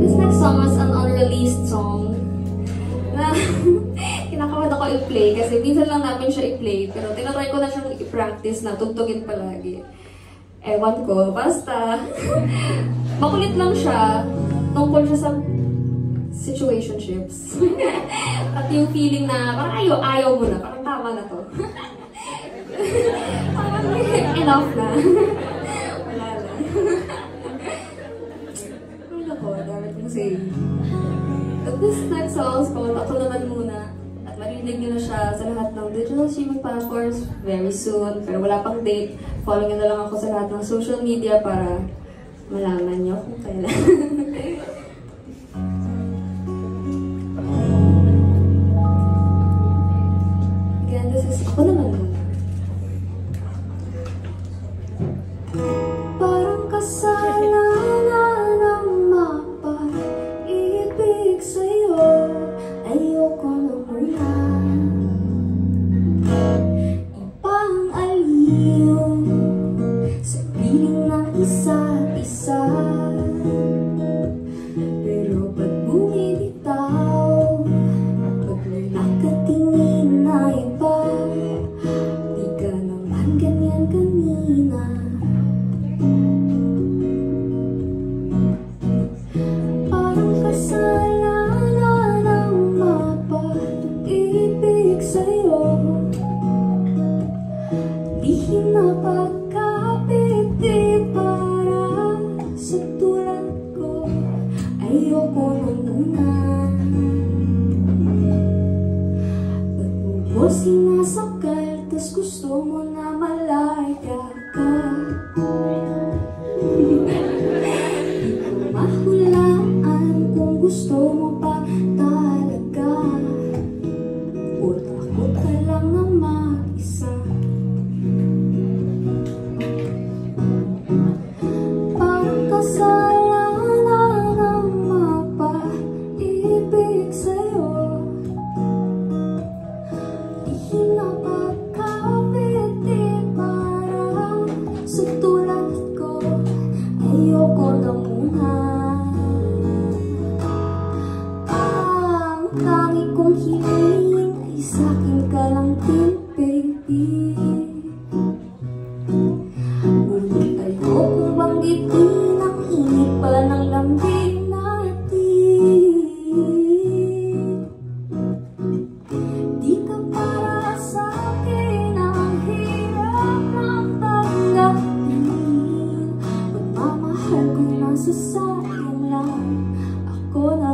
This next song was an unreleased song na kinakawad ako i-play kasi minsan lang namin siya i-play pero tinatry ko na siyang i-practice na tugtugin palagi. Ewan ko, basta makulit lang siya, tungkol siya sa situationships. At yung feeling na parang ayaw mo na, parang tama na to. Parang enough na. Wala na. Ay nako, dami kong say. But this next song is called Ako Naman Muna. At marinig nyo na siya sa lahat ng digital streaming platforms very soon. Pero wala pang date. Follow nyo na lang ako sa lahat ng social media para malaman nyo kung kailan. Again, this is Ako Naman Muna. Parang kasalanan ang mapa-ibig sa'yo. Ayoko na muna ibang aliw sa piling ng isa't isa. Pero ba't bumibitaw pag may nakatingin na iba? Di ka naman ganyan kanina. Parang kasalanan ang mapag-ibig sa'yo. Di napagkapit, di para sa tulad ko. Ayoko na muna. Ba't mo ko sinasakal, tas gusto mo na malaya ka? Mahulaan kung gusto mo pa talaga o takot ka lang na mag-isa. Parang kasalanan ang mapa-ibig sa'yo. Di napagkapit, di para sa tulad ko. Ayoko na muna. Ang tangi kong hiling ay sa'kin ka lang din, baby. Ngunit ayokong banggitin ang init pa ng lambing natin. Di ka para sa'kin, ang hirap ng tanggapin. Pagmamahal ko nasa sa'yo lang, ako na